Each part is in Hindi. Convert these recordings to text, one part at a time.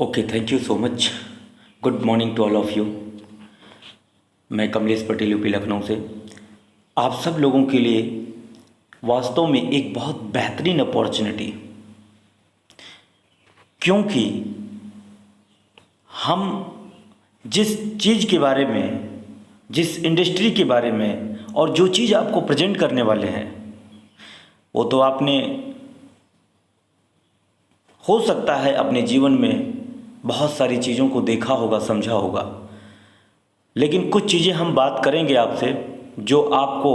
Okay, thank you so much. Good morning to all of you. मैं कमलेश पटेल, यूपी लखनऊ से आप सब लोगों के लिए वास्तव में एक बहुत बेहतरीन अपॉर्चुनिटी, क्योंकि हम जिस चीज़ के बारे में, जिस इंडस्ट्री के बारे में और जो चीज़ आपको प्रेजेंट करने वाले हैं, वो तो आपने हो सकता है अपने जीवन में बहुत सारी चीज़ों को देखा होगा, समझा होगा, लेकिन कुछ चीज़ें हम बात करेंगे आपसे जो आपको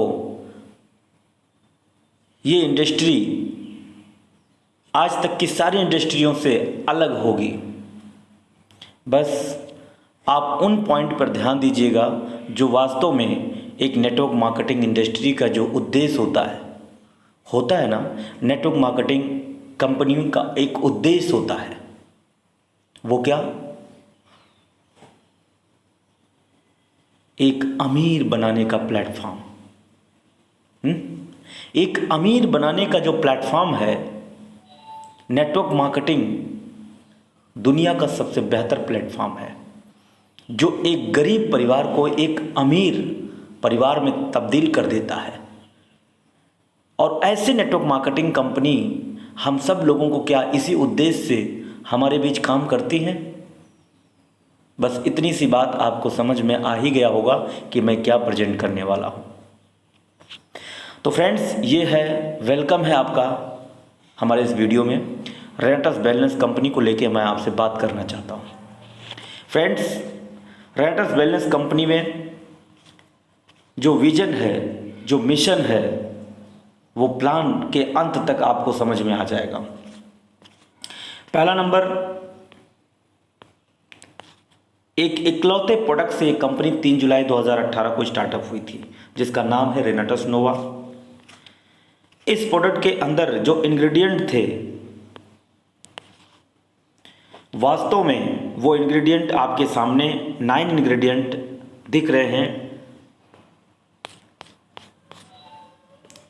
ये इंडस्ट्री आज तक की सारी इंडस्ट्रियों से अलग होगी। बस आप उन पॉइंट पर ध्यान दीजिएगा जो वास्तव में एक नेटवर्क मार्केटिंग इंडस्ट्री का जो उद्देश्य होता है ना। नेटवर्क मार्केटिंग कंपनियों का एक उद्देश्य होता है, वो क्या? एक अमीर बनाने का प्लेटफॉर्म। एक अमीर बनाने का जो प्लेटफॉर्म है, नेटवर्क मार्केटिंग दुनिया का सबसे बेहतर प्लेटफॉर्म है जो एक गरीब परिवार को एक अमीर परिवार में तब्दील कर देता है। और ऐसे नेटवर्क मार्केटिंग कंपनी हम सब लोगों को क्या इसी उद्देश्य से हमारे बीच काम करती हैं। बस इतनी सी बात आपको समझ में आ ही गया होगा कि मैं क्या प्रेजेंट करने वाला हूँ। तो फ्रेंड्स, ये है, वेलकम है आपका हमारे इस वीडियो में। रेनेटस वेलनेस कंपनी को लेके मैं आपसे बात करना चाहता हूँ। फ्रेंड्स, रेनेटस वेलनेस कंपनी में जो विजन है, जो मिशन है, वो प्लान के अंत तक आपको समझ में आ जाएगा। पहला नंबर, एक इकलौते प्रोडक्ट से एक कंपनी 3 जुलाई 2018 को स्टार्टअप हुई थी जिसका नाम है रेनेटस नोवा। इस प्रोडक्ट के अंदर जो इंग्रेडिएंट थे, वास्तव में वो इंग्रेडिएंट आपके सामने 9 इंग्रेडिएंट दिख रहे हैं।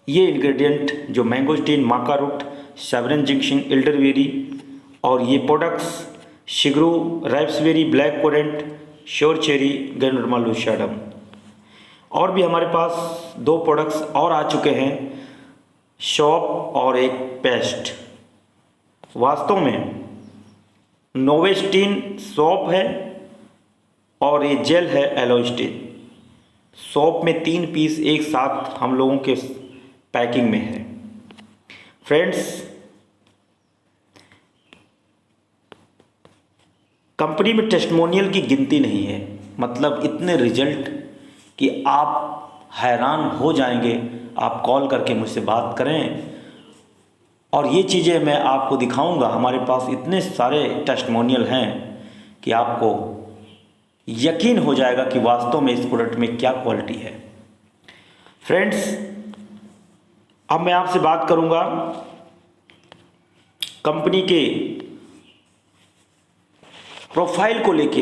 ये इंग्रेडिएंट जो मैंगोस्टीन, माका रूट, सेवरन जिंक्शन, एल्डरबेरी और ये प्रोडक्ट्स शिग्रू, raspberry, black currant, sour cherry, ganoderma lucidum. और भी हमारे पास 2 प्रोडक्ट्स और आ चुके हैं, शॉप और एक पेस्ट। वास्तव में नोवेस्टीन सॉप है और ये जेल है एलोस्टीन। सॉप में 3 पीस एक साथ हम लोगों के पैकिंग में है। फ्रेंड्स, कंपनी में टेस्टिमोनियल की गिनती नहीं है, मतलब इतने रिजल्ट कि आप हैरान हो जाएंगे। आप कॉल करके मुझसे बात करें और ये चीज़ें मैं आपको दिखाऊंगा। हमारे पास इतने सारे टेस्टिमोनियल हैं कि आपको यकीन हो जाएगा कि वास्तव में इस प्रोडक्ट में क्या क्वालिटी है। फ्रेंड्स, अब मैं आपसे बात करूंगा कंपनी के प्रोफाइल को लेके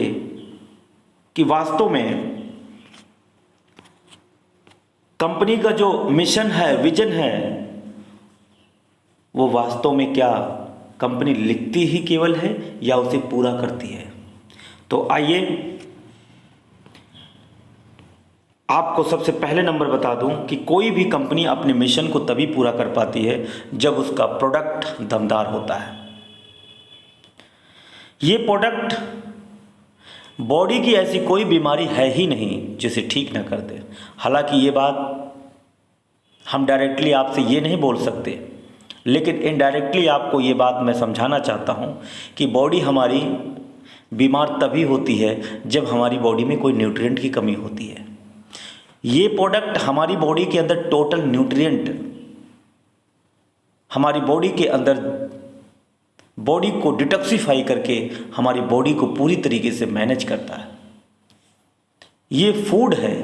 कि वास्तव में कंपनी का जो मिशन है, विजन है, वो वास्तव में क्या कंपनी लिखती ही केवल है या उसे पूरा करती है। तो आइए आपको सबसे पहले नंबर बता दूं कि कोई भी कंपनी अपने मिशन को तभी पूरा कर पाती है जब उसका प्रोडक्ट दमदार होता है। ये प्रोडक्ट बॉडी की ऐसी कोई बीमारी है ही नहीं जिसे ठीक ना कर दे। हालांकि ये बात हम डायरेक्टली आपसे ये नहीं बोल सकते, लेकिन इनडायरेक्टली आपको ये बात मैं समझाना चाहता हूँ कि बॉडी हमारी बीमार तभी होती है जब हमारी बॉडी में कोई न्यूट्रिएंट की कमी होती है। ये प्रोडक्ट हमारी बॉडी के अंदर टोटल न्यूट्रिएंट, हमारी बॉडी के अंदर बॉडी को डिटॉक्सिफाई करके हमारी बॉडी को पूरी तरीके से मैनेज करता है। ये फूड है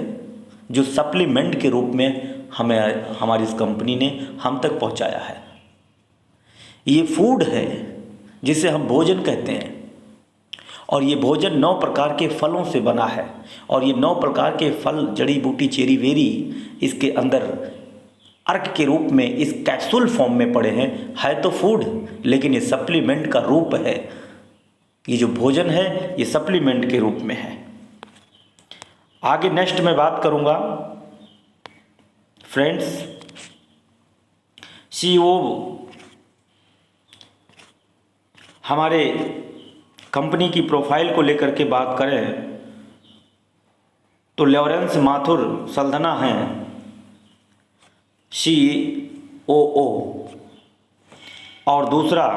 जो सप्लीमेंट के रूप में हमें हमारी इस कंपनी ने हम तक पहुंचाया है। ये फूड है जिसे हम भोजन कहते हैं और ये भोजन 9 प्रकार के फलों से बना है और ये 9 प्रकार के फल, जड़ी बूटी, चेरी वेरी इसके अंदर अर्क के रूप में इस कैप्सूल फॉर्म में पड़े हैं। है तो फूड, लेकिन ये सप्लीमेंट का रूप है ये जो भोजन है ये सप्लीमेंट के रूप में है। आगे नेक्स्ट मैं बात करूंगा फ्रेंड्स, सीईओ हमारे कंपनी की प्रोफाइल को लेकर के बात करें तो लॉरेंस माथुर सल्धना हैं COO। और दूसरा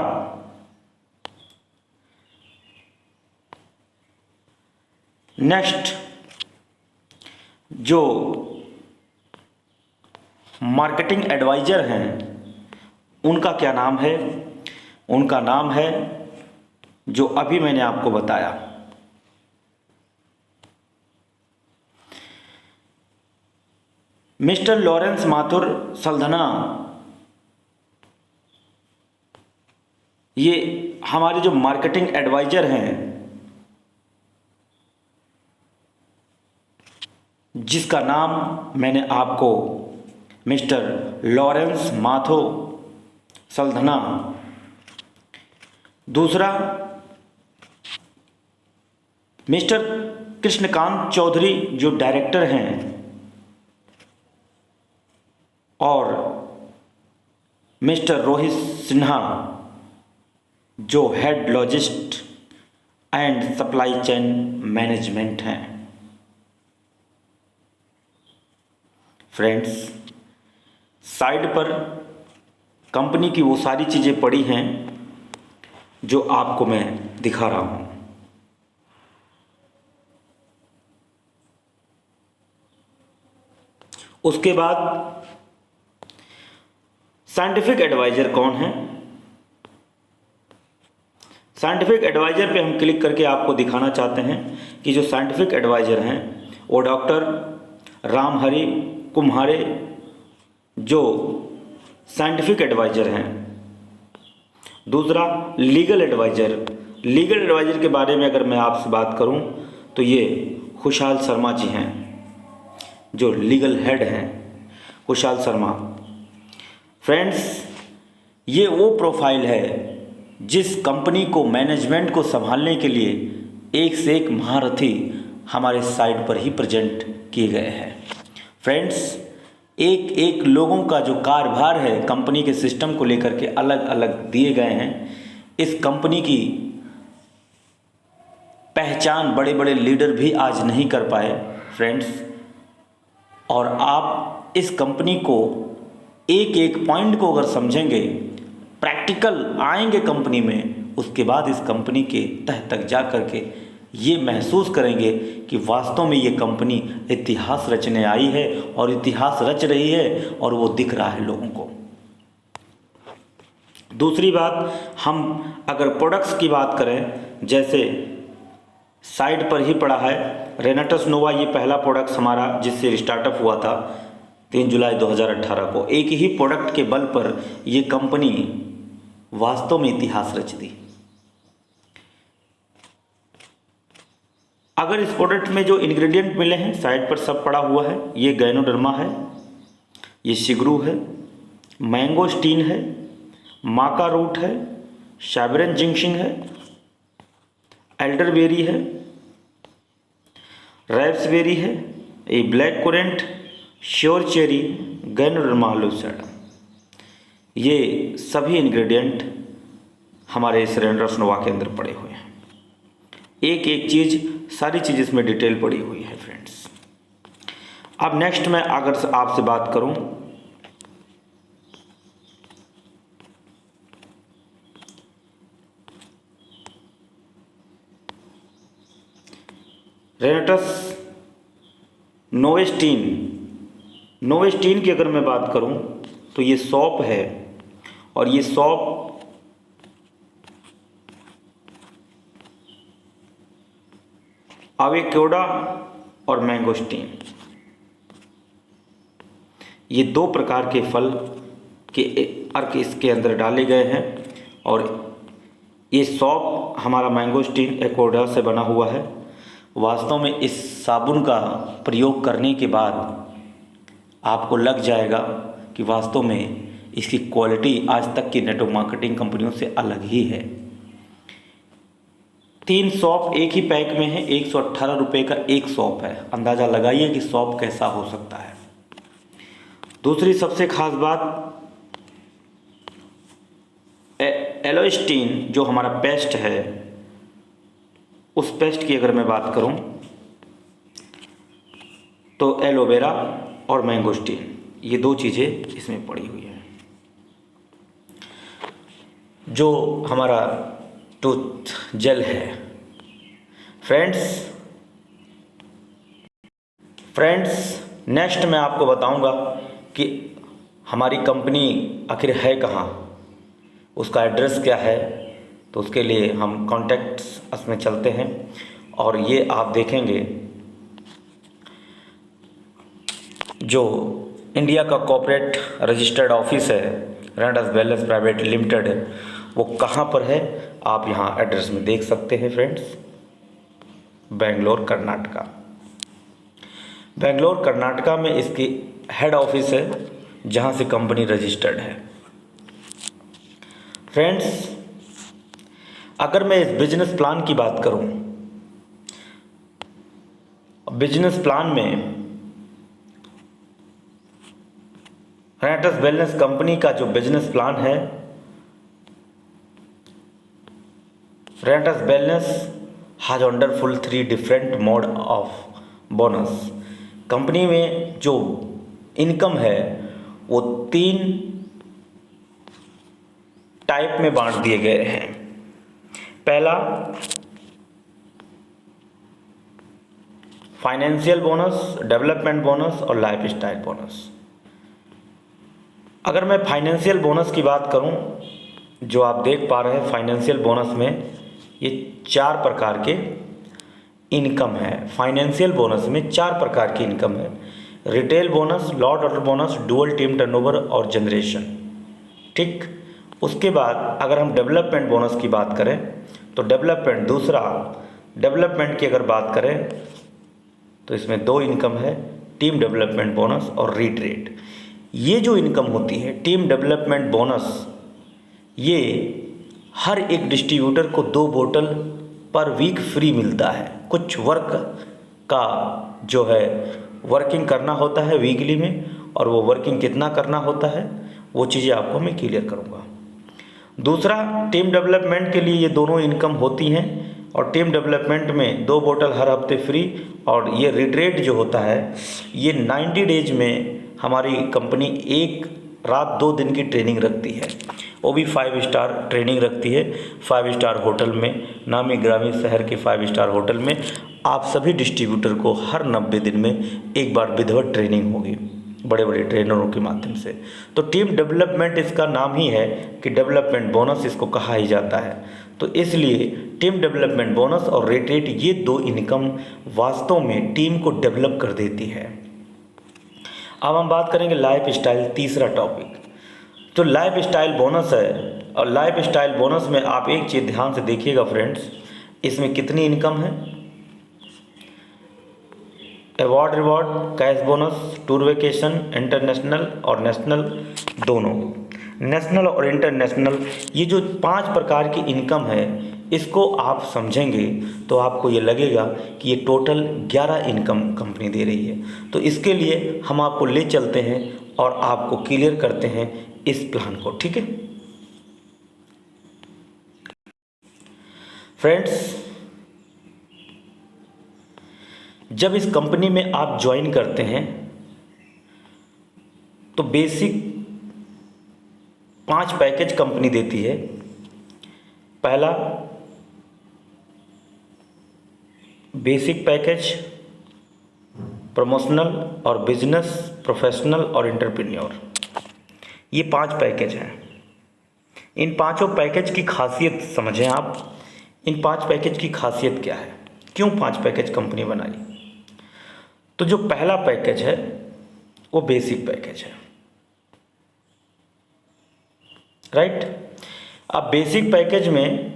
नेक्स्ट जो मार्केटिंग एडवाइजर हैं उनका क्या नाम है? उनका नाम है जो अभी मैंने आपको बताया, मिस्टर लॉरेंस माथुर सल्धना। ये हमारे जो मार्केटिंग एडवाइजर हैं, जिसका नाम मैंने आपको मिस्टर लॉरेंस माथुर सल्धना। दूसरा मिस्टर कृष्णकांत चौधरी जो डायरेक्टर हैं, और मिस्टर रोहित सिन्हा जो हेड लॉजिस्ट एंड सप्लाई चेन मैनेजमेंट हैं। फ्रेंड्स, साइड पर कंपनी की वो सारी चीज़ें पड़ी हैं जो आपको मैं दिखा रहा हूँ। उसके बाद साइंटिफिक एडवाइज़र कौन है? साइंटिफिक एडवाइज़र पे हम क्लिक करके आपको दिखाना चाहते हैं कि जो साइंटिफिक एडवाइज़र हैं वो डॉक्टर रामहरि कुम्हारे जो साइंटिफिक एडवाइज़र हैं। दूसरा लीगल एडवाइज़र। लीगल एडवाइज़र के बारे में अगर मैं आपसे बात करूं तो ये खुशहाल शर्मा जी हैं जो लीगल हेड हैं, खुशहाल शर्मा। फ्रेंड्स, ये वो प्रोफाइल है जिस कंपनी को मैनेजमेंट को संभालने के लिए एक से एक महारथी हमारे साइट पर ही प्रेजेंट किए गए हैं। फ्रेंड्स, एक एक लोगों का जो कार्यभार है कंपनी के सिस्टम को लेकर के अलग अलग दिए गए हैं। इस कंपनी की पहचान बड़े बड़े लीडर भी आज नहीं कर पाए फ्रेंड्स। और आप इस कंपनी को एक एक पॉइंट को अगर समझेंगे, प्रैक्टिकल आएंगे कंपनी में, उसके बाद इस कंपनी के तह तक जा कर के ये महसूस करेंगे कि वास्तव में ये कंपनी इतिहास रचने आई है और इतिहास रच रही है और वो दिख रहा है लोगों को। दूसरी बात, हम अगर प्रोडक्ट्स की बात करें, जैसे साइट पर ही पड़ा है रेनाटस नोवा, ये पहला प्रोडक्ट हमारा जिससे स्टार्टअप हुआ था 3 जुलाई 2018 को। एक ही प्रोडक्ट के बल पर ये कंपनी वास्तव में इतिहास रच दी। अगर इस प्रोडक्ट में जो इंग्रेडिएंट मिले हैं साइड पर सब पड़ा हुआ है, ये गैनोडर्मा है, ये शिग्रू है, मैंगोस्टीन है, माका रूट है, शैबरन जिंक्शिंग है, एल्डरबेरी है, रैप्सबेरी है, ये black currant, sour cherry, ganoderma lucidum. ये सभी इंग्रेडिएंट हमारे इस रेनाटस नोवा के अंदर पड़े हुए हैं। एक एक चीज़, सारी चीज़ इसमें डिटेल पड़ी हुई है फ्रेंड्स। अब नेक्स्ट मैं अगर आपसे बात करूं रेनाटस नोवेस्टीन की अगर मैं बात करूं तो ये सौंफ है, और ये सौंफ अवेकोडा और मैंगोस्टीन, ये 2 प्रकार के फल के अर्क इसके अंदर डाले गए हैं। और ये सौंफ हमारा मैंगोस्टीन एकोडा से बना हुआ है। वास्तव में इस साबुन का प्रयोग करने के बाद आपको लग जाएगा कि वास्तव में इसकी क्वालिटी आज तक की नेटवर्क मार्केटिंग कंपनियों से अलग ही है। 3 सॉप एक ही पैक में है, 118 रुपये का एक सॉप है। अंदाज़ा लगाइए कि सॉप कैसा हो सकता है। दूसरी सबसे खास बात, एलोस्टीन जो हमारा पेस्ट है, उस पेस्ट की अगर मैं बात करूं तो एलोवेरा और मैंगोस्टीन, ये 2 चीज़ें इसमें पड़ी हुई हैं। जो हमारा टूथ जेल है फ्रेंड्स, नेक्स्ट मैं आपको बताऊंगा कि हमारी कंपनी आखिर है कहाँ, उसका एड्रेस क्या है। तो उसके लिए हम कॉन्टैक्ट्स में चलते हैं और ये आप देखेंगे जो इंडिया का कॉर्पोरेट रजिस्टर्ड ऑफिस है रेनाल्ड्स वेलनेस प्राइवेट लिमिटेड, वो कहाँ पर है आप यहाँ एड्रेस में देख सकते हैं फ्रेंड्स। बेंगलोर कर्नाटका। बेंगलोर कर्नाटका में इसकी हेड ऑफिस है जहाँ से कंपनी रजिस्टर्ड है। फ्रेंड्स, अगर मैं इस बिजनेस प्लान की बात करूं, बिजनेस प्लान में रेनाल्ड्स वेलनेस कंपनी का जो बिजनेस प्लान है, Reynolds wellness has wonderful 3 different mode of bonus. Company में जो इनकम है वो 3 टाइप में बांट दिए गए हैं। पहला फाइनेंशियल बोनस, डेवलपमेंट बोनस और लाइफ स्टाइल बोनस। अगर मैं फाइनेंशियल बोनस की बात करूं, जो आप देख पा रहे हैं फाइनेंशियल बोनस में ये 4 प्रकार के इनकम है। फाइनेंशियल बोनस में 4 प्रकार की इनकम है। Retail bonus, lot order bonus, dual team turnover और जनरेशन। ठीक, उसके बाद अगर हम डेवलपमेंट बोनस की बात करें तो डेवलपमेंट की अगर बात करें तो इसमें 2 इनकम है, टीम डेवलपमेंट बोनस और रीट्रेड। ये जो इनकम होती है टीम डेवलपमेंट बोनस, ये हर एक डिस्ट्रीब्यूटर को 2 बोतल पर वीक फ्री मिलता है। कुछ वर्क का जो है वर्किंग करना होता है वीकली में, और वो वर्किंग कितना करना होता है वो चीज़ें आपको मैं क्लियर करूँगा। दूसरा, टीम डेवलपमेंट के लिए ये दोनों इनकम होती हैं, और टीम डेवलपमेंट में 2 बोतल हर हफ्ते फ्री। और ये रिट्रेट जो होता है ये 90 डेज में हमारी कंपनी 1 रात 2 दिन की ट्रेनिंग रखती है, वो भी 5 स्टार ट्रेनिंग रखती है। 5 स्टार होटल में, नामी ग्रामी शहर के 5 स्टार होटल में आप सभी डिस्ट्रीब्यूटर को हर 90 दिन में एक बार विधिवत ट्रेनिंग होगी बड़े बड़े ट्रेनरों के माध्यम से। तो टीम डेवलपमेंट इसका नाम ही है कि डेवलपमेंट बोनस इसको कहा ही जाता है। तो इसलिए टीम डेवलपमेंट बोनस और रेट ये 2 इनकम वास्तव में टीम को डेवलप कर देती है। अब हम बात करेंगे लाइफ स्टाइल, तीसरा टॉपिक जो लाइफ स्टाइल बोनस है। और लाइफ स्टाइल बोनस में आप एक चीज़ ध्यान से देखिएगा फ्रेंड्स, इसमें कितनी इनकम है। Award reward, cash bonus, tour vacation, international और नेशनल, दोनों नेशनल और इंटरनेशनल, ये जो 5 प्रकार की इनकम है इसको आप समझेंगे तो आपको ये लगेगा कि ये टोटल 11 इनकम कंपनी दे रही है। तो इसके लिए हम आपको ले चलते हैं और आपको क्लियर करते हैं इस प्लान को, ठीक है फ्रेंड्स। जब इस कंपनी में आप ज्वाइन करते हैं तो बेसिक 5 पैकेज कंपनी देती है। पहला बेसिक पैकेज, प्रमोशनल और बिजनेस, प्रोफेशनल और एंटरप्रेन्योर, ये 5 पैकेज हैं। इन पांचों पैकेज की खासियत समझें आप। इन 5 पैकेज की खासियत क्या है, क्यों 5 पैकेज कंपनी बनाई। तो जो पहला पैकेज है वो बेसिक पैकेज है, राइट। अब बेसिक पैकेज में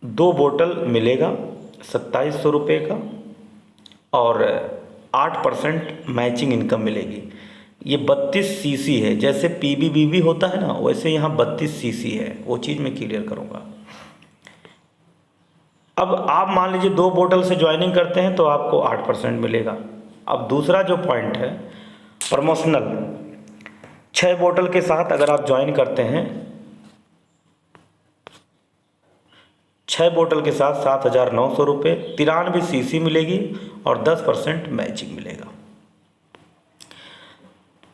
2 बोतल मिलेगा 2700 रुपये का, और 8% मैचिंग इनकम मिलेगी। ये 32 सीसी है, जैसे पीबीबीबी होता है ना, वैसे यहाँ 32 सीसी है, वो चीज़ मैं क्लियर करूँगा। अब आप मान लीजिए 2 बोतल से ज्वाइनिंग करते हैं तो आपको 8% मिलेगा। अब दूसरा जो पॉइंट है प्रमोशनल, 6 बोतल के साथ अगर आप ज्वाइन करते हैं, 6 बोतल के साथ 7,900 रुपये, 93 सीसी मिलेगी और 10% मैचिंग मिलेगा।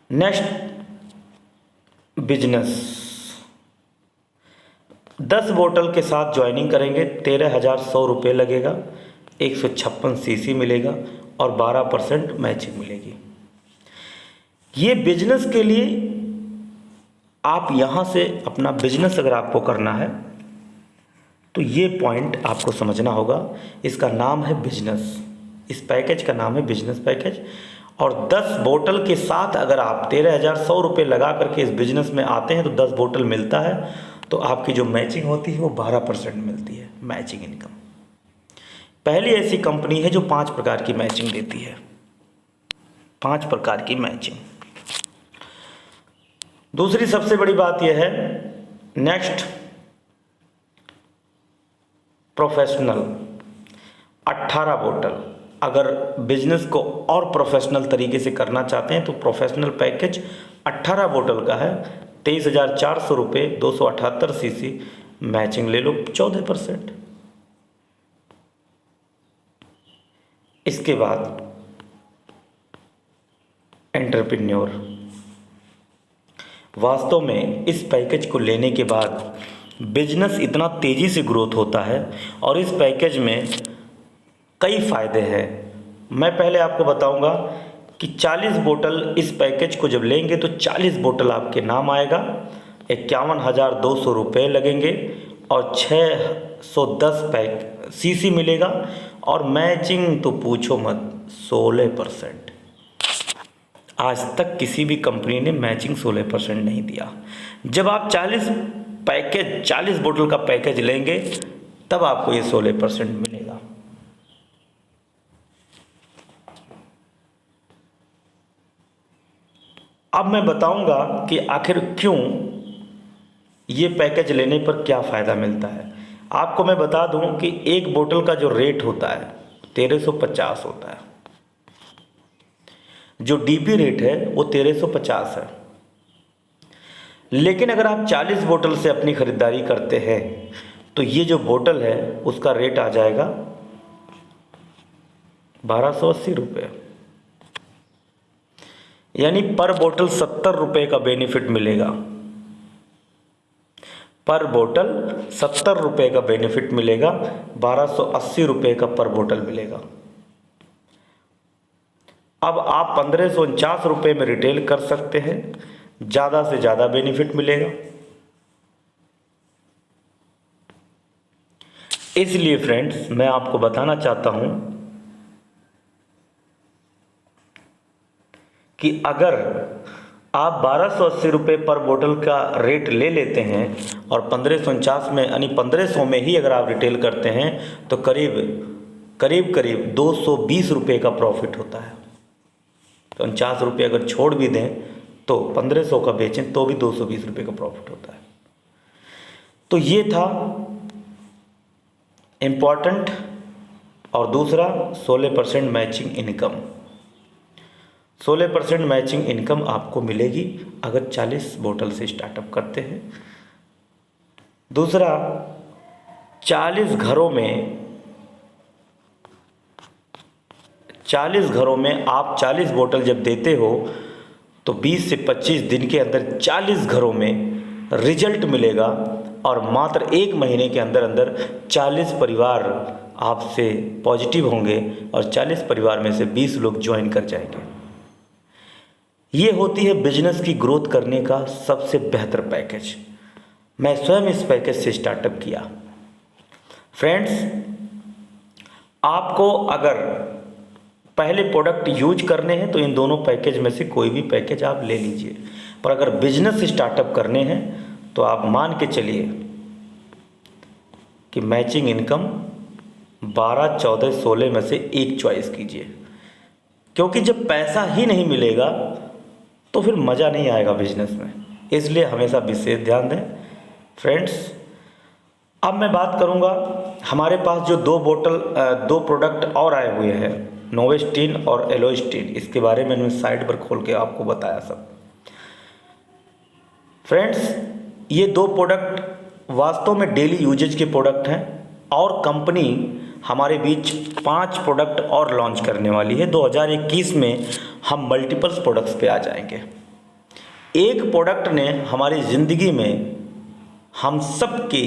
नेक्स्ट बिजनेस, 10 बोतल के साथ ज्वाइनिंग करेंगे 13,100 रुपये लगेगा, 156 सीसी मिलेगा और 12% मैचिंग मिलेगी। ये बिजनेस के लिए आप यहाँ से अपना बिजनेस अगर आपको करना है तो ये पॉइंट आपको समझना होगा। इसका नाम है बिजनेस, इस पैकेज का नाम है बिजनेस पैकेज। और 10 बोतल के साथ अगर आप 13,100 रुपये लगा करके इस बिज़नेस में आते हैं तो 10 बोतल मिलता है, तो आपकी जो मैचिंग होती है वो 12% मिलती है मैचिंग इनकम। पहली ऐसी कंपनी है जो 5 प्रकार की मैचिंग देती है, 5 प्रकार की मैचिंग। दूसरी सबसे बड़ी बात यह है, नेक्स्ट प्रोफेशनल, 18 बोतल। अगर बिजनेस को और प्रोफेशनल तरीके से करना चाहते हैं तो प्रोफेशनल पैकेज 18 बोतल का है, 23,400 रुपये, 278 सीसी, मैचिंग ले लो 14%। इसके बाद एंटरप्रेन्योर, वास्तव में इस पैकेज को लेने के बाद बिजनेस इतना तेज़ी से ग्रोथ होता है और इस पैकेज में कई फ़ायदे हैं। मैं पहले आपको बताऊंगा कि 40 बोतल इस पैकेज को जब लेंगे तो 40 बोतल आपके नाम आएगा, 51,200 रुपये लगेंगे और 610 सीसी मिलेगा और मैचिंग तो पूछो मत 16%। आज तक किसी भी कंपनी ने मैचिंग 16% नहीं दिया। जब आप 40 बोतल का पैकेज लेंगे तब आपको ये 16% मिलेगा। अब मैं बताऊंगा कि आखिर क्यों ये पैकेज लेने पर क्या फ़ायदा मिलता है। आपको मैं बता दूं कि एक बोतल का जो रेट होता है 1350 होता है, जो डीपी रेट है वो 1350 है। लेकिन अगर आप 40 बोतल से अपनी ख़रीदारी करते हैं तो ये जो बोतल है उसका रेट आ जाएगा 1280 रुपये, यानी पर बोतल 70 रुपये का बेनिफिट मिलेगा। पर बोतल 70 रुपये का बेनिफिट मिलेगा, 1280 रुपये का पर बोतल मिलेगा। अब आप 1549 रुपये में रिटेल कर सकते हैं, ज़्यादा से ज़्यादा बेनिफिट मिलेगा। इसलिए फ्रेंड्स मैं आपको बताना चाहता हूं कि अगर आप 1280 रुपये पर बोतल का रेट ले लेते हैं और 1549 में यानी 1500 में ही अगर आप रिटेल करते हैं तो करीब 220 रुपये का प्रॉफिट होता है। तो 49 रुपये अगर छोड़ भी दें तो 1500 का बेचें तो भी 220 रुपये का प्रॉफिट होता है। तो ये था इम्पॉर्टेंट। और दूसरा 16% मैचिंग इनकम, 16% मैचिंग इनकम आपको मिलेगी अगर 40 बोतल से स्टार्टअप करते हैं। दूसरा 40 घरों में आप 40 बोतल जब देते हो तो 20 से 25 दिन के अंदर 40 घरों में रिजल्ट मिलेगा और मात्र 1 महीने के अंदर 40 परिवार आपसे पॉजिटिव होंगे और 40 परिवार में से 20 लोग ज्वाइन कर जाएंगे। ये होती है बिजनेस की ग्रोथ करने का सबसे बेहतर पैकेज। मैं स्वयं इस पैकेज से स्टार्टअप किया। फ्रेंड्स, आपको अगर पहले प्रोडक्ट यूज करने हैं तो इन दोनों पैकेज में से कोई भी पैकेज आप ले लीजिए, पर अगर बिजनेस स्टार्टअप करने हैं तो आप मान के चलिए कि मैचिंग इनकम 12, 14, 16 में से एक चॉइस कीजिए, क्योंकि जब पैसा ही नहीं मिलेगा तो फिर मज़ा नहीं आएगा बिजनेस में। इसलिए हमेशा विशेष ध्यान दें। फ्रेंड्स, अब मैं बात करूंगा, हमारे पास जो दो प्रोडक्ट और आए हुए हैं, नोवेस्टीन और एलोस्टीन, इसके बारे में मैंने साइट पर खोल के आपको बताया सब। फ्रेंड्स, ये दो प्रोडक्ट वास्तव में डेली यूजेज के प्रोडक्ट हैं और कंपनी हमारे बीच 5 प्रोडक्ट और लॉन्च करने वाली है। 2021 में हम मल्टीपल्स प्रोडक्ट्स पे आ जाएंगे। एक प्रोडक्ट ने हमारी ज़िंदगी में, हम सब के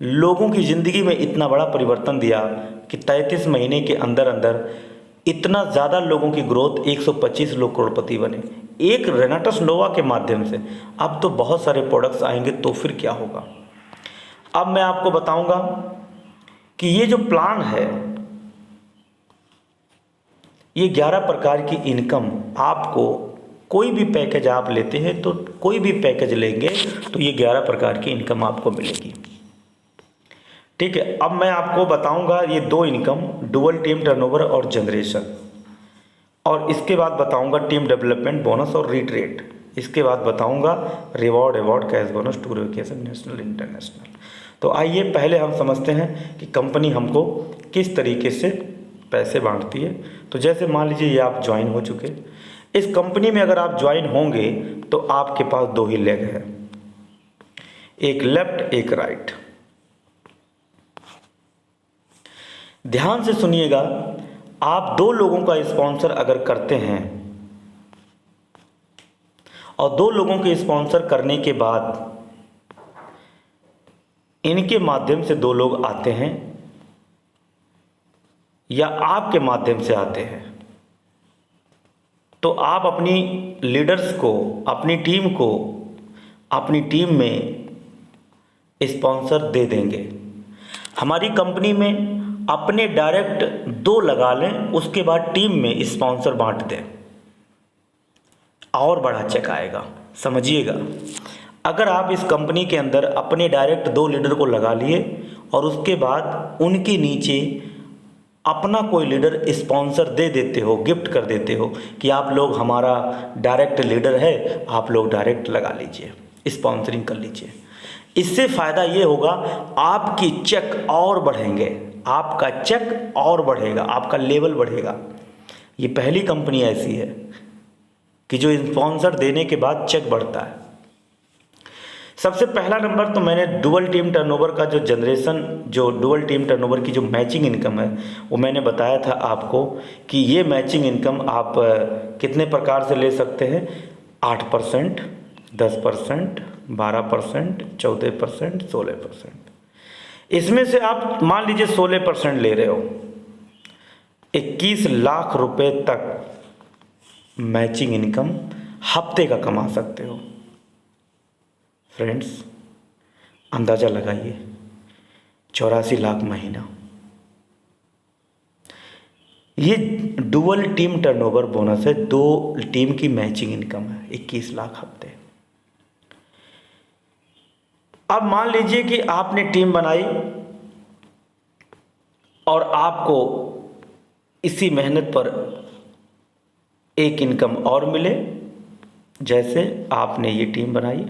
लोगों की ज़िंदगी में इतना बड़ा परिवर्तन दिया कि 33 महीने के अंदर अंदर इतना ज़्यादा लोगों की ग्रोथ, 125 लोग करोड़पति बने एक रेनाटस नोवा के माध्यम से। अब तो बहुत सारे प्रोडक्ट्स आएंगे, तो फिर क्या होगा। अब मैं आपको बताऊंगा कि ये जो प्लान है, ये 11 प्रकार की इनकम आपको, कोई भी पैकेज आप लेते हैं तो कोई भी पैकेज लेंगे तो ये 11 प्रकार की इनकम आपको मिलेगी। ठीक है, अब मैं आपको बताऊंगा ये दो इनकम, डुअल टीम टर्नओवर और जनरेशन, और इसके बाद बताऊंगा टीम डेवलपमेंट बोनस और रिट्रेट। इसके बाद बताऊंगा reward, award, cash bonus, tour vacation, national international. तो आइए पहले हम समझते हैं कि कंपनी हमको किस तरीके से पैसे बांटती है। तो जैसे मान लीजिए ये आप ज्वाइन हो चुके, इस कंपनी में अगर आप ज्वाइन होंगे तो आपके पास 2 ही लेग है, एक लेफ्ट एक राइट। ध्यान से सुनिएगा, आप 2 लोगों का स्पॉन्सर अगर करते हैं और 2 लोगों के स्पॉन्सर करने के बाद इनके माध्यम से 2 लोग आते हैं या आपके माध्यम से आते हैं, तो आप अपनी लीडर्स को, अपनी टीम को, अपनी टीम में स्पॉन्सर दे देंगे। हमारी कंपनी में अपने डायरेक्ट 2 लगा लें, उसके बाद टीम में स्पॉन्सर बांट दें, और बड़ा चेक आएगा। समझिएगा, अगर आप इस कंपनी के अंदर अपने डायरेक्ट 2 लीडर को लगा लिए और उसके बाद उनके नीचे अपना कोई लीडर स्पॉन्सर दे देते हो, गिफ्ट कर देते हो कि आप लोग हमारा डायरेक्ट लीडर है, आप लोग डायरेक्ट लगा लीजिए, स्पॉन्सरिंग कर लीजिए। इससे फ़ायदा ये होगा, आपकी चेक और बढ़ेंगे, आपका चेक और बढ़ेगा, आपका लेवल बढ़ेगा। ये पहली कंपनी ऐसी है कि जो स्पॉन्सर देने के बाद चेक बढ़ता है। सबसे पहला नंबर तो मैंने डुअल टीम टर्नओवर का जो जनरेशन, जो डुअल टीम टर्नओवर की जो मैचिंग इनकम है, वो मैंने बताया था आपको कि ये मैचिंग इनकम आप कितने प्रकार से ले सकते हैं। 8%, 10%, 12%, 14%, 16%। इसमें से आप मान लीजिए 16% ले रहे हो, 21 लाख रुपए तक मैचिंग इनकम हफ्ते का कमा सकते हो। फ्रेंड्स, अंदाज़ा लगाइए, 84 लाख महीना। ये डुअल टीम टर्नओवर बोनस है, 2 टीम की मैचिंग इनकम है, 21 लाख हफ्ते। अब मान लीजिए कि आपने टीम बनाई और आपको इसी मेहनत पर एक इनकम और मिले। जैसे आपने ये टीम बनाई,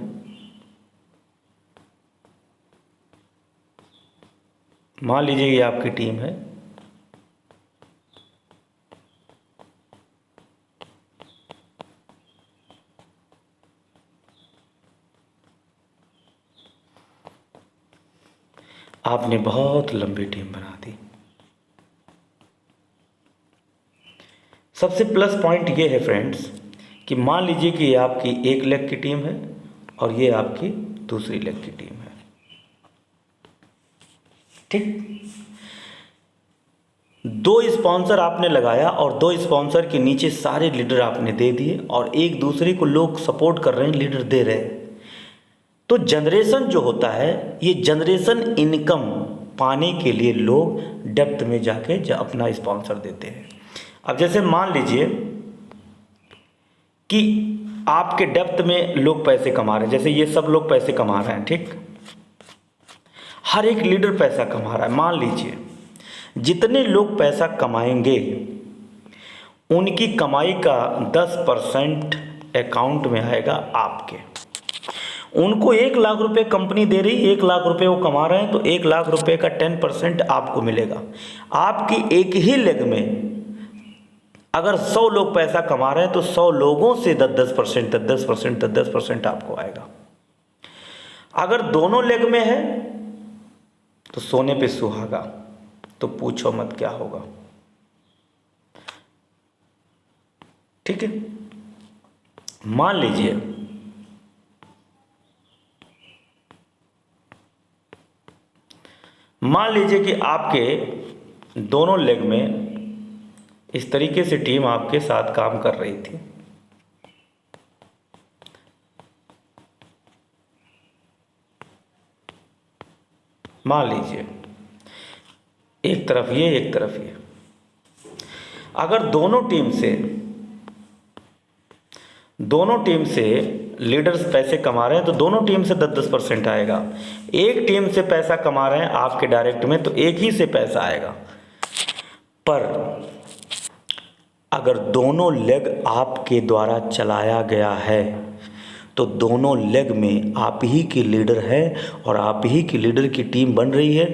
मान लीजिए ये आपकी टीम है, आपने बहुत लंबी टीम बना दी। सबसे प्लस पॉइंट ये है फ्रेंड्स कि मान लीजिए कि ये आपकी 1 लेग की टीम है और ये आपकी दूसरी लेग की टीम है। ठीक, 2 स्पॉन्सर आपने लगाया और 2 स्पॉन्सर के नीचे सारे लीडर आपने दे दिए और एक दूसरे को लोग सपोर्ट कर रहे हैं, लीडर दे रहे हैं। तो जनरेशन जो होता है, ये जनरेशन इनकम पाने के लिए लोग डेप्थ में जाके अपना स्पॉन्सर देते हैं। अब जैसे मान लीजिए कि आपके डेप्थ में लोग पैसे कमा रहे हैं, जैसे ये सब लोग पैसे कमा रहे हैं, ठीक, हर एक लीडर पैसा कमा रहा है। मान लीजिए जितने लोग पैसा कमाएंगे उनकी कमाई का 10% अकाउंट में आएगा आपके, उनको 1 लाख रुपए कंपनी दे रही, 1 लाख रुपए वो कमा रहे हैं, तो 1 लाख रुपए का 10% आपको मिलेगा। आपकी एक ही लेग में अगर 100 लोग पैसा कमा रहे हैं तो 100 लोगों से 10-10%, 10-10%, 10-10% आपको आएगा। अगर दोनों लेग में है तो सोने पे सुहागा, तो पूछो मत क्या होगा। ठीक है, मान लीजिए कि आपके दोनों लेग में इस तरीके से टीम आपके साथ काम कर रही थी। मान लीजिए एक तरफ ये, एक तरफ ये। अगर दोनों टीम से लीडर्स पैसे कमा रहे हैं तो दोनों टीम से 10-10% आएगा। एक टीम से पैसा कमा रहे हैं आपके डायरेक्ट में तो एक ही से पैसा आएगा। पर अगर दोनों लेग आपके द्वारा चलाया गया है तो दोनों लेग में आप ही की लीडर है और आप ही की लीडर की टीम बन रही है,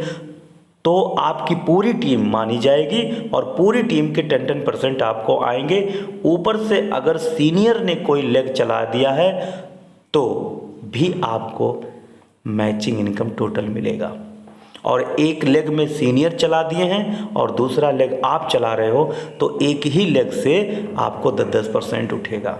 तो आपकी पूरी टीम मानी जाएगी और पूरी टीम के 10-10% आपको आएंगे। ऊपर से अगर सीनियर ने कोई लेग चला दिया है तो भी आपको मैचिंग इनकम टोटल मिलेगा। और एक लेग में सीनियर चला दिए हैं और दूसरा लेग आप चला रहे हो तो एक ही लेग से आपको 10-10% उठेगा।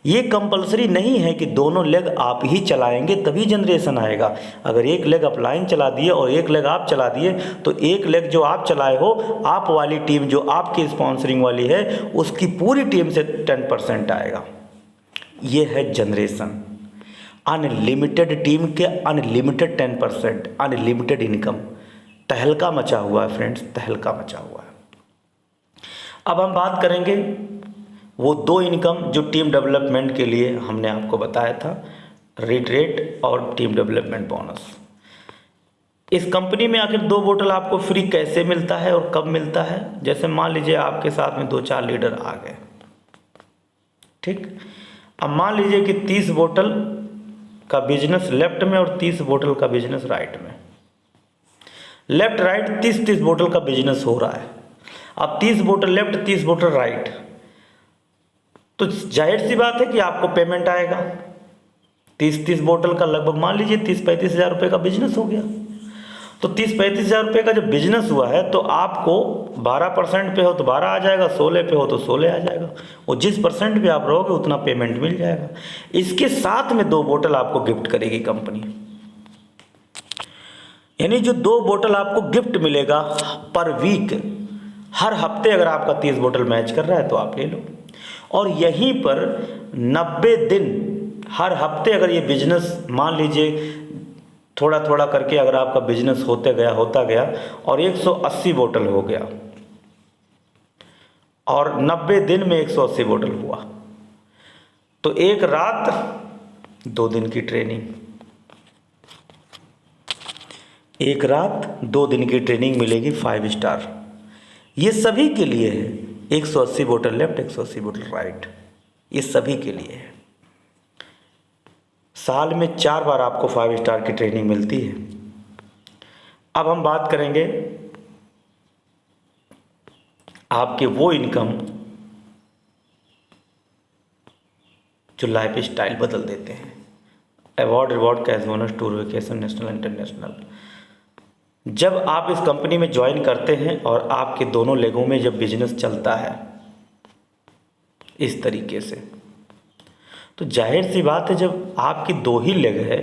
ये कंपलसरी नहीं है कि दोनों लेग आप ही चलाएंगे तभी जनरेशन आएगा। अगर एक लेग अपलाइन चला दिए और एक लेग आप चला दिए तो एक लेग जो आप चलाए हो, आप वाली टीम जो आपकी स्पॉन्सरिंग वाली है उसकी पूरी टीम से 10% आएगा। ये है जनरेशन। अनलिमिटेड टीम के अनलिमिटेड 10%, अनलिमिटेड इनकम। तहलका मचा हुआ है फ्रेंड्स, तहलका मचा हुआ है। अब हम बात करेंगे वो 2 इनकम जो टीम डेवलपमेंट के लिए हमने आपको बताया था, रीड रेट और टीम डेवलपमेंट बोनस। इस कंपनी में आखिर 2 बोतल आपको फ्री कैसे मिलता है और कब मिलता है? जैसे मान लीजिए आपके साथ में 2-4 लीडर आ गए, ठीक। अब मान लीजिए कि 30 बोतल का बिजनेस लेफ्ट में और 30 बोतल का बिजनेस राइट में। लेफ्ट राइट 30-30 बोतल का बिजनेस हो रहा है। अब 30 बोतल लेफ्ट, 30 बोतल राइट, तो जाहिर सी बात है कि आपको पेमेंट आएगा। 30-30 बोतल का लगभग मान लीजिए 30-35 हज़ार रुपये का बिजनेस हो गया। तो 30-35 हज़ार रुपये का जब बिजनेस हुआ है तो आपको 12% पे हो तो 12 आ जाएगा, 16 पे हो तो 16 आ जाएगा। वो जिस परसेंट पे आप रहोगे उतना पेमेंट मिल जाएगा। इसके साथ में 2 बोतल आपको गिफ्ट करेगी कंपनी, यानी जो 2 बोतल आपको गिफ्ट मिलेगा पर वीक, हर हफ्ते अगर आपका 30 बोतल मैच कर रहा है तो आप ले लो। और यहीं पर 90 दिन हर हफ्ते अगर ये बिजनेस मान लीजिए थोड़ा थोड़ा करके अगर आपका बिजनेस होता गया और 180 बोतल हो गया और 90 दिन में 180 बोतल हुआ तो एक रात 2 दिन की ट्रेनिंग, एक रात 2 दिन की ट्रेनिंग मिलेगी 5 स्टार। ये सभी के लिए है, 180 बोतल लेफ्ट, 180 बोतल राइट, ये सभी के लिए है। साल में 4 बार आपको 5 स्टार की ट्रेनिंग मिलती है। अब हम बात करेंगे आपके वो इनकम जो लाइफ स्टाइल बदल देते हैं। Award, reward, cash bonus, tour, vacation, national, international. जब आप इस कंपनी में ज्वाइन करते हैं और आपके दोनों लेगों में जब बिजनेस चलता है इस तरीके से, तो जाहिर सी बात है जब आपकी 2 ही लेग है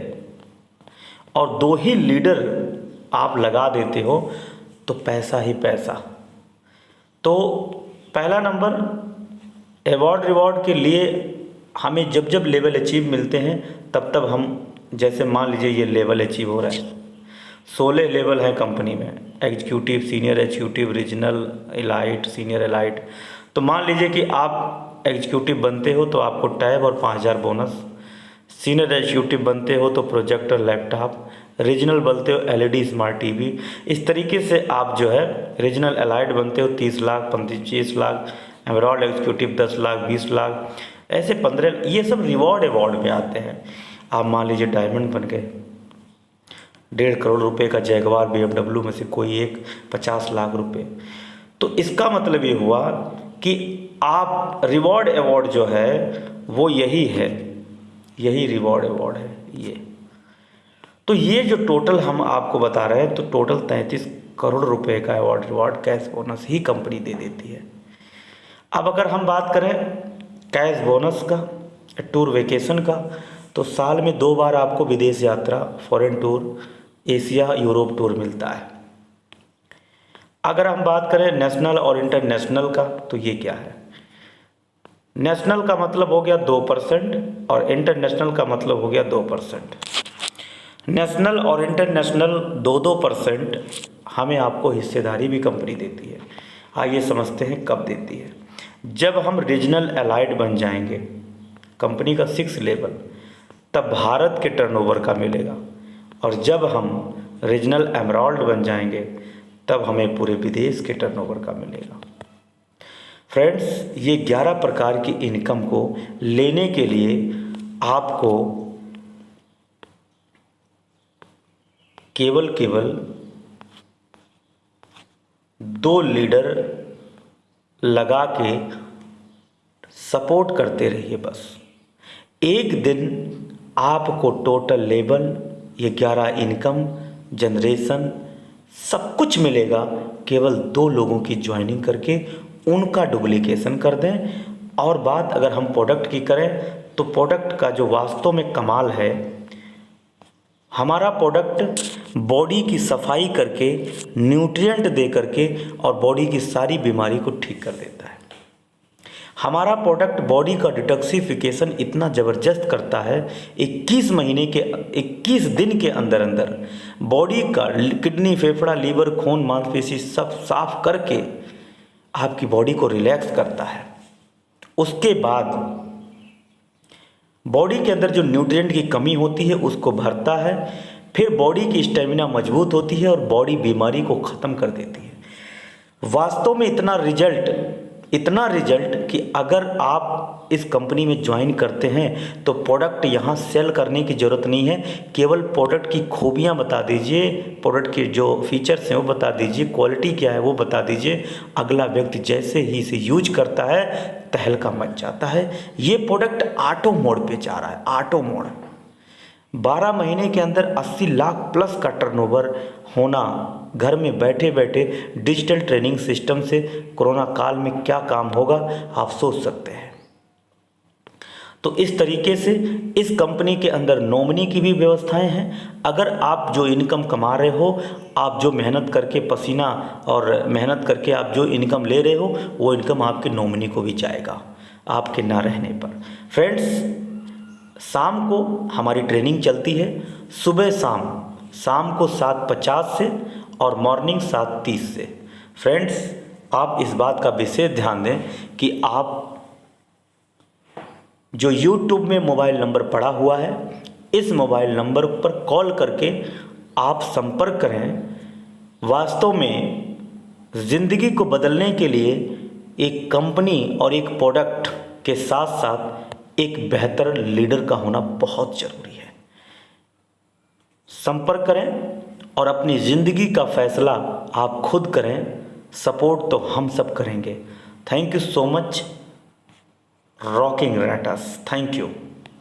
और 2 ही लीडर आप लगा देते हो तो पैसा ही पैसा। तो पहला नंबर अवार्ड रिवॉर्ड के लिए हमें जब जब लेवल अचीव मिलते हैं तब तब हम, जैसे मान लीजिए ये लेवल अचीव हो रहा है, 16 लेवल हैं कंपनी में, executive, senior executive, regional, elite, senior elite. तो मान लीजिए कि आप एग्जीक्यूटिव बनते हो तो आपको टैब और 5000 बोनस, सीनियर एग्जीक्यूटिव बनते हो तो प्रोजेक्टर, लैपटॉप, रीजनल बनते हो LED स्मार्ट टीवी। इस तरीके से आप जो है रीजनल एलाइट बनते हो 30 लाख, 25 लाख, एमराल्ड एग्जीक्यूटिव 10 लाख, 20 लाख, ऐसे 15, ये सब रिवॉर्ड अवार्ड में आते हैं। आप मान लीजिए डायमंड बन गए, 1.5 करोड़ रुपए का जैगवार BMW में से कोई एक 50 लाख रुपए। तो इसका मतलब ये हुआ कि आप रिवॉर्ड अवार्ड जो है वो यही है, यही रिवॉर्ड अवार्ड है ये। तो ये जो टोटल हम आपको बता रहे हैं, तो टोटल 33 करोड़ रुपए का अवार्ड रिवॉर्ड कैश बोनस ही कंपनी दे देती है। अब अगर हम बात करें कैश बोनस का, टूर वेकेशन का, तो साल में 2 बार आपको विदेश यात्रा, foreign tour, Asia Europe tour मिलता है। अगर हम बात करें नेशनल और इंटरनेशनल का, तो ये क्या है, नेशनल का मतलब हो गया 2% और इंटरनेशनल का मतलब हो गया 2%। नेशनल और इंटरनेशनल 2% हमें आपको हिस्सेदारी भी कंपनी देती है। आइए समझते हैं कब देती है। जब हम रीजनल एलाइड बन जाएंगे, कंपनी का 6 लेवल, तब भारत के टर्नओवर का मिलेगा, और जब हम रीजनल एमराल्ड बन जाएंगे तब हमें पूरे विदेश के टर्नओवर का मिलेगा। फ्रेंड्स, ये 11 प्रकार की इनकम को लेने के लिए आपको केवल 2 लीडर लगा के सपोर्ट करते रहिए बस। एक दिन आपको टोटल लेवल, ये 11 इनकम जनरेशन सब कुछ मिलेगा, केवल 2 लोगों की ज्वाइनिंग करके उनका डुप्लीकेशन कर दें। और बात अगर हम प्रोडक्ट की करें, तो प्रोडक्ट का जो वास्तव में कमाल है, हमारा प्रोडक्ट बॉडी की सफाई करके, न्यूट्रिएंट दे करके और बॉडी की सारी बीमारी को ठीक कर देता है। हमारा प्रोडक्ट बॉडी का डिटॉक्सिफिकेशन इतना ज़बरदस्त करता है, 21 दिन के अंदर अंदर बॉडी का किडनी, फेफड़ा, लीवर, खून, मांसपेशी सब साफ करके आपकी बॉडी को रिलैक्स करता है। उसके बाद बॉडी के अंदर जो न्यूट्रिएंट की कमी होती है उसको भरता है, फिर बॉडी की स्टेमिना मजबूत होती है और बॉडी बीमारी को ख़त्म कर देती है। वास्तव में इतना रिजल्ट कि अगर आप इस कंपनी में ज्वाइन करते हैं तो प्रोडक्ट यहाँ सेल करने की ज़रूरत नहीं है, केवल प्रोडक्ट की खूबियाँ बता दीजिए, प्रोडक्ट के जो फीचर्स हैं वो बता दीजिए, क्वालिटी क्या है वो बता दीजिए। अगला व्यक्ति जैसे ही इसे यूज करता है तहलका मच जाता है। ये प्रोडक्ट ऑटो मोड पे जा रहा है, ऑटो मोड। 12 महीने के अंदर 80 लाख प्लस का टर्नओवर होना, घर में बैठे बैठे डिजिटल ट्रेनिंग सिस्टम से कोरोना काल में क्या काम होगा आप सोच सकते हैं। तो इस तरीके से इस कंपनी के अंदर नॉमिनी की भी व्यवस्थाएं हैं। अगर आप जो इनकम कमा रहे हो, आप जो मेहनत करके पसीना और मेहनत करके आप जो इनकम ले रहे हो, वो इनकम आपके नॉमिनी को भी जाएगा आपके ना रहने पर। फ्रेंड्स, शाम को हमारी ट्रेनिंग चलती है, सुबह शाम को 7:50 से और मॉर्निंग 7:30 से। फ्रेंड्स, आप इस बात का विशेष ध्यान दें कि आप जो YouTube में मोबाइल नंबर पड़ा हुआ है, इस मोबाइल नंबर पर कॉल करके आप संपर्क करें। वास्तव में ज़िंदगी को बदलने के लिए एक कंपनी और एक प्रोडक्ट के साथ साथ एक बेहतर लीडर का होना बहुत ज़रूरी है। संपर्क करें और अपनी ज़िंदगी का फैसला आप खुद करें, सपोर्ट तो हम सब करेंगे। Thank you so much, rocking raters, thank you.